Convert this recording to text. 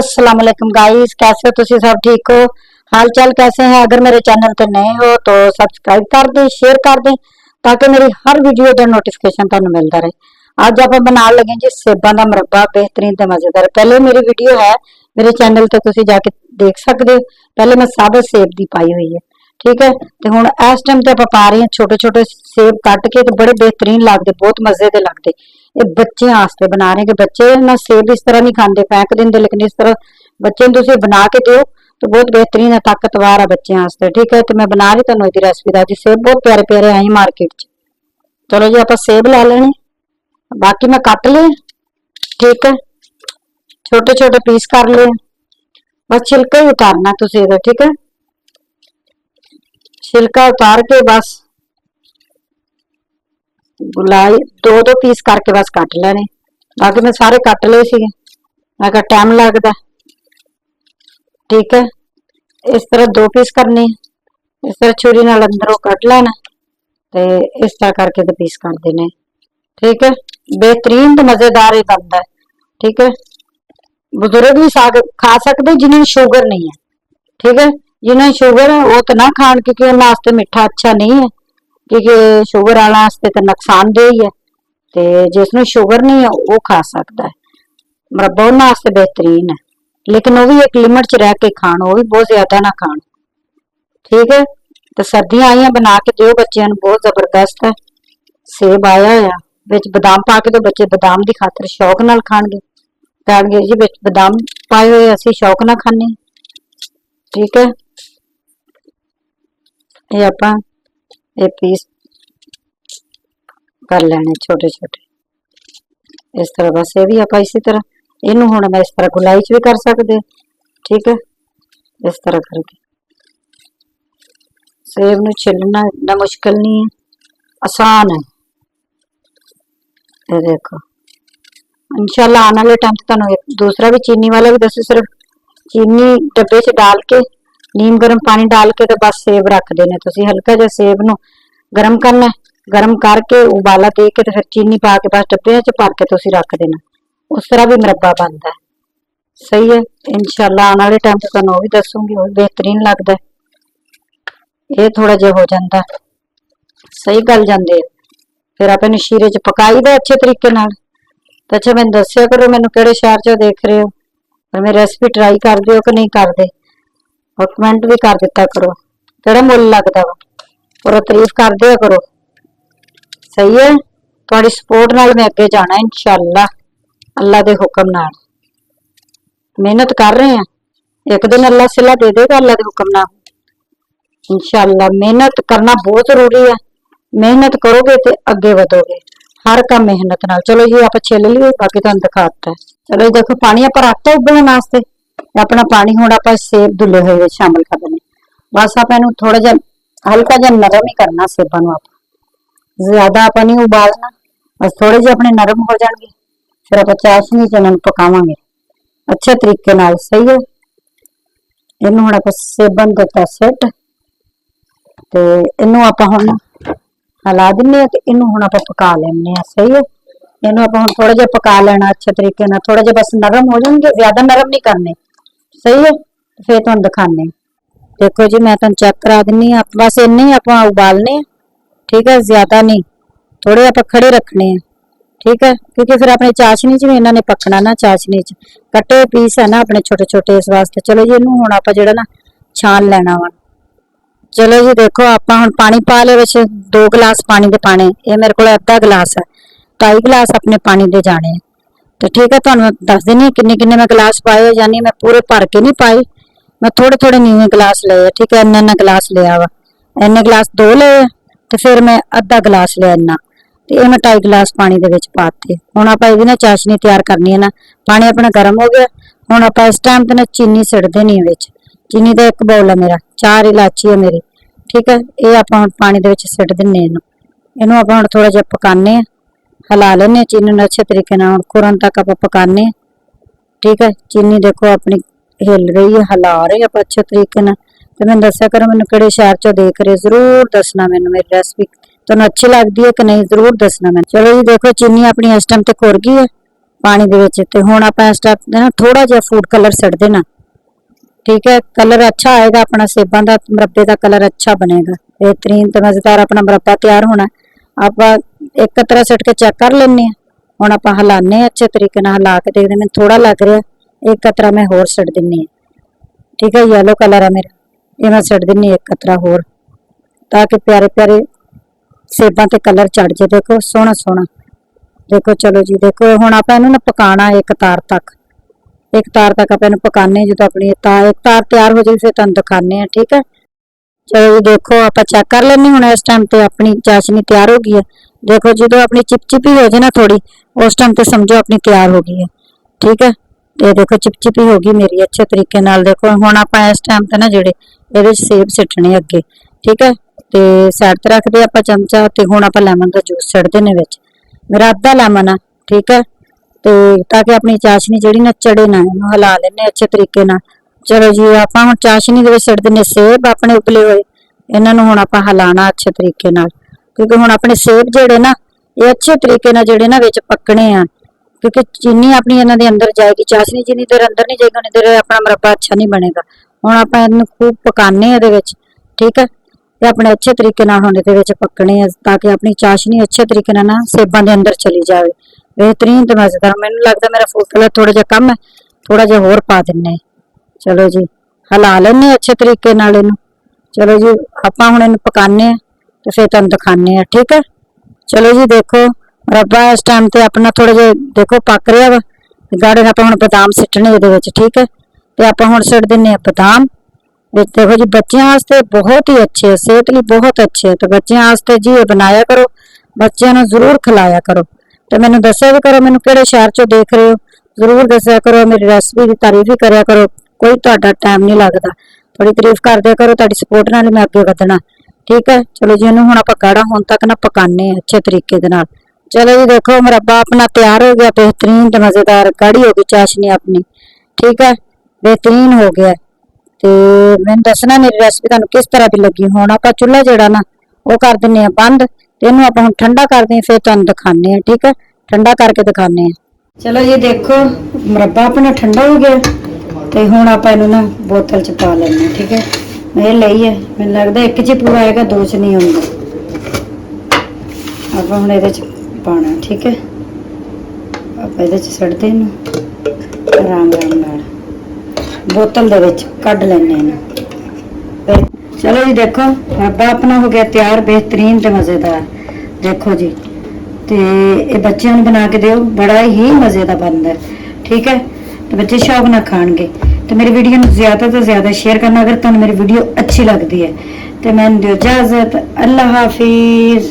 अस्सलाम वालेकुम गाइस, कैसे हो तुसी सब? ठीक हो? हाल चाल कैसे हैं? अगर मेरे चैनल पे नए हो तो सब्सक्राइब कर दें, शेयर कर दें ताकि मेरी हर वीडियो का नोटिफिकेशन तुहानू मिलता रहे। आज आप बना लगे जी सेबां दा मुरब्बा, बेहतरीन ते मजेदार। पहले मेरी वीडियो है मेरे चैनल ते, तुसी जाके देख सकते हो। पहले मैं साबत सेब दी पाई हुई है, ठीक है। तो हुण इस टाइम ते आपां पा रहे हैं छोटे छोटे सेब कट के, तो बड़े बेहतरीन लगते, बहुत मजे के लगते। ये बच्चों वास्ते बना रहे हैं कि बच्चे ना सेब इस तरह नहीं खाते, फेंक देंगे, लेकिन इस तरह बच्चे तुम बना के दो तो बहुत बेहतरीन है, ताकतवर है बच्चों वास्ते, ठीक है। तो मैं बना रही तुहानू इसकी रेसिपी दा जी। सेब बहुत प्यारे प्यारे आए मार्केट च। चलो जी आप सेब लै लेने, बाकी मैं कट ले, ठीक है, छोटे छोटे पीस कर ले, बस छिलका ही उतारना तुम इहदा, ठीक है। छिलका उतार के बस गुलाई दो दो पीस करके बस कट लेने। बाकी मैं सारे कट ले सी, मैं कहा टाइम लगता, ठीक है। इस तरह दो पीस करने, इस तरह छुरी नाल अंदरों कट लेना, ते इस तरह करके तो पीस कर देने, ठीक है। बेहतरीन तो मजेदार ही बनता है, ठीक है। बुजुर्ग भी साग खा सकते जिन्हें शुगर नहीं है, ठीक है। जिन्हें शुगर है वो तो ना खान, क्योंकि उन्होंने मीठा अच्छा नहीं है, क्योंकि शुगर वाला तो नुकसानदेह ही है। तो जिसने शुगर नहीं है वो खा सकता है, मुरब्बा उन्होंने बेहतरीन है, लेकिन वो भी एक लिमिट च रह के खाण, वो भी बहुत ज्यादा ना खाण, ठीक है। तो सर्दियां आई बना के दो बच्चों, बहुत जबरदस्त है। सेब आया होया विच बदाम पा के, तो बच्चे बदाम की खातर शौक नाल खाणगे, कहणगे जी विच बदाम पाए हुए असीं शौक नाल खाने, ठीक है। ये आपां ये पीस कर लेने छोटे छोटे इस तरह, बस ये भी आप इसी तरह इनू हुण मैं इस तरह गुलाई च भी कर सकते, ठीक है। इस तरह करके सेब नू छिलना इतना मुश्किल नहीं है, आसान है। ये देखो, इंशाल्लाह आने वाले टाइम तुहानू एक दूसरा भी चीनी वाला भी दसो। सिर्फ चीनी डब्बे च डाल के, नीम गर्म पानी डाल के, तो बस सेब रख देने तुसीं। हल्का जिहा सेब नू गर्म करना, गर्म करके उबाला दे के, तो फिर चीनी पा के बस डब्बे च भर के तुसीं रख देना। उस तरह भी मुरब्बा बनता है, सही है। इंशाल्लाह आने वाले टाइम तो तुहानू वो भी दसूंगी, वो भी बेहतरीन लगता है। ये थोड़ा जिहा हो जाता सही गल जाते, फिर आप शीरे च पकाई दे अच्छे तरीके नाल। तो अच्छा मैंने दस्या करो मैनू किहड़े शहर चो देख रहे हो, और मेरी रेसिपी ट्राई कर दियो कि नहीं करते, और कमेंट भी कर दिता करो किहड़ा मुल लगता वा, पूरा तारीफ कर दिया करो, सही है। तुहाडी सपोर्ट नाल मैं अगे जाना इंशाल्लाह, अल्लाह के हुक्म नाल। मेहनत कर रहे हैं, एक दिन अल्लाह सिला दे देगा अल्लाह के हुक्म नाल, इंशाल्लाह। मेहनत करना बहुत जरूरी है, मेहनत करोगे तो अगे बढ़ोगे, हर काम मेहनत नाल। चलो जी आप छिल लिए, बाकी तुहानू दिखाता है। चलो जी देखो, पानी आप रखता उबलने वास्ते, अपना पानी हुण आप सेब धुले हुए शामिल कर देने। बस आप इनू थोड़ा जिहा हल्का जिहा नरम ही करना सेबां नू, आप ज्यादा आप नहीं उबालना, बस थोड़े जे अपने नरम हो जाएंगे, फिर आप चाशनी च इन्हां नू पकावांगे अच्छे तरीके नाल, सही है। इनू हुण आप सेबां नू दित्ता सिट, ते इनू आप हुण हिला दिन्ने, ते इनू हुण आप पका लैने, सही है। इनू आप हुण थोड़ा जिहा पका लेना अच्छे तरीके नाल, थोड़ा जिहा बस नरम हो जाएंगे, ज्यादा नरम नहीं करने, सही है। फिर तुहानू दिखाने, देखो जी मैं तुहानू चेक करा दिन्नी, आप बस इन्ने ही आप उबालने, ठीक है, ज्यादा नहीं, थोड़े आप खड़े रखने हैं, ठीक है, क्योंकि फिर अपने चाशनी च भी इन्होंने पकना ना, चाशनी च कटे पीस है ना अपने छोटे छोटे, इस वास्ते। चलो जी इनू हुण आप जिहड़ा ना छान लेना वा। चलो जी देखो, आप हुण पानी पा ले, विच 2 गिलास पानी दे पाने, ये मेरे को अद्धा गिलास है, 2.5 गिलास अपने पानी दे जाने, तो ठीक है। तुहानू दस देनी किन्ने किन्ने मैं गिलास पाए, यानी मैं पूरे भर के नहीं पाए, मैं थोड़े थोड़े नीवे गिलास ले, ठीक है। इन्ना गिलास लिया वा, इन्ने गिलास 2 ले, तो फिर मैं अद्धा गिलास लिया इन्ना, तो ये मैं 2.5 गिलास पानी दे विच पाते। हुण आपां इहदी ना चाशनी तैयार करनी है ना, पानी अपना गर्म हो गया, हुण आपां इस टाइम ते ना चीनी सिट देनी है विच। चीनी का 1 बाउल है मेरा, 4 इलायची है मेरी, ठीक है। ये आपां हुण पानी दे विच सिट दिन्ने, इनू आपां हुण थोड़ा जिहा पकाने, हिला लेने चीनी नूं अच्छे तरीके नाल, खुरन तक आपां पकाने, ठीक है। चीनी देखो अपनी हिल रही है, हिला रहे आप अच्छे तरीके नाल। तो मैं दस्या करो मैनू किहड़े शहर चो देख रहे, जरूर दसना मैनू, मेरी रेसिपी तुहानू अच्छी लगती है कि नहीं, जरूर दसना मैं। चलो जी देखो, चीनी अपनी इस टाइम ते खुर गई है, ਪਾਣੀ ਦੇ ਵਿੱਚ। ਤੇ ਹੁਣ ਆਪਾਂ ਇਸ ਟਾਈਪ ਤੇ ਨਾ ਥੋੜਾ ਜਿਹਾ ਫੂਡ ਕਲਰ ਛੱਡ ਦੇਣਾ, ठीक है। कलर अच्छा आएगा, अपना सेबां दा मुरब्बे का कलर अच्छा बनेगा, बेहतरीन ते मजेदार अपना मुरब्बा तैयार होना। आप एक कतरा सट के चेक कर लेने। हुण आप हिलाने अच्छे तरीके नाल, हिला के देखदे मैनूं थोड़ा लग रहा, एक कतरा मैं होर सट दिन्नी। ठीक है, येलो कलर है मेरा, ये मैं सट दिन्नी एक कतरा होर, ताकि प्यारे प्यारे सेबां ते कलर चढ़ जाए। देखो सोहना सोहना, देखो। चलो जी देखो, हुण आपां इहनूं ना पकाना एक तार तक, एक तार तक आप पकाने। जो अपनी एक तार तैयार हो जाए फिर तुहानूं दिखाने। ठीक है, चलो जी देखो आप चेक कर लेने। हुण इस टाइम ते अपनी चाशनी तैयार हो गई है। देखो जो अपनी चिपचिपी हो जाए ना थोड़ी, उस टाइम ते समझो अपनी तैयार हो गई है। ठीक है, तो देखो चिपचिपी हो गई मेरी अच्छे तरीके नाल। देखो हुण आपां इस टाइम ते ना जिहड़े इहदे सेब सिट्टने अगे। ठीक है, तो साइड ते रख दे आपां चमचा। ते हुण आपां लैमन दा जूस छड्ड देने विच, मेरा अद्धा लैमन है। ठीक है, तो ताकि अपनी चाशनी जिहड़ी ना चढ़े ना, इहनूं हिला लेने अच्छे तरीके नाल। चलो जी आपां हुण चाशनी दे विच सुੱਟ दिन्ने सेब अपने उबले होए। इन्हां नूं हुण आपां हिलाना अच्छे तरीके नाल, क्योंकि हुण अपने सेब जिहड़े ना ये अच्छे तरीके नाल जिहड़े ना विच पकने आ, क्योंकि चीनी अपनी इन्हां दे अंदर जाएगी। चाशनी जिन्नी देर अंदर नहीं जाएगी उन्नी देर अपना मुरब्बा अच्छा नहीं बनेगा। हुण आपां इहनूं खूब पकाने इहदे विच। ठीक है, ते अपने अच्छे तरीके नाल हुण इहदे विच पकने, ताकि अपनी चाशनी अच्छे तरीके नाल ना सेबां दे अंदर चली जाए, बेहतरीन ते मजेदार। मैनूं लगदा मेरा फूड कलर थोड़ा जिहा कम है, थोड़ा जिहा होर पा दिन्ने। चलो जी हिला लेने अच्छे तरीके नाल इहनूं। चलो जी आपां हुण इहनूं पकाने ते फिर तुहानूं दिखाने आ। ठीक है, चलो जी देखो मुरब्बा इस टाइम ते अपना थोड़ा जिहा देखो पक रहा वा। गाढ़े आपां हुण बादाम सिट्टने इहदे विच। ठीक है, ते आपां हुण सिੱਟ दिन्ने बादाम। देखो जी बच्चों वास्ते बहुत ही अच्छे है, सेहत लिए बहुत अच्छे है। तो बच्चों वास्ते जी ये बनाया करो, बच्चों नूं जरूर खिलाया करो। तो मैनूं दस्सिया भी करो मैनूं किहड़े शहर चों देख रहे हो, जरूर दस्सिया करो। मेरी रेसिपी की तारीफ भी करिया करो, कोई तुहाडा टाइम नहीं लगदा। थोड़ी तारीफ कर दिया करो, तुहाडी सपोर्ट नाल मैं अगे वधना। ठीक है, चलो जी इहनूं हुण आपां गाढ़ा होण तक ना पकाने अच्छे तरीके दे नाल। चलो जी देखो मुरब्बा अपना तैयार हो गया, बेहतरीन ते मजेदार गाढ़ी हो गई चाशनी अपनी। ठीक है, बेहतरीन हो गया। तो मैंने दसना मेरी रेसिपी तुहानूं किस तरह की लगी। हुण आपां चुल्हा जिहड़ा ना वो कर दिन्ने आ बंद, ते इहनूं आपां हुण ठंडा करदे आ, फिर तुहानूं दिखाने आ। ठीक है, ठंडा करके दिखाने आ। चलो जी देखो मुरब्बा अपना ठंडा हो गया, तो हुण आपां इहनूं ना बोतल च पा लैने। ठीक है, मैं लई है, मैनूं लगदा एक च पूरा आएगा, दो च नहीं आउंदा। आपां हुण इहदे च पाना। ठीक है, आपां इहदे च सुੱਟ दे इहनूं आराम आराम नाल, बोतल दे विच कढ लैने इहनूं। चलो जी देखो मुरब्बा अपना हो गया तैयार, बेहतरीन ते मजेदार। देखो जी, तो ये बच्चों को बना के दो, बड़ा ही मजे का बनता है। ठीक है, तो बच्चे शौक ना खाएंगे। तो मेरी वीडियो ज़्यादा तो ज़्यादा शेयर करना अगर तुहानूं मेरी वीडियो अच्छी लगती है। तो मैं दियो इजाजत, अल्लाह हाफिज़।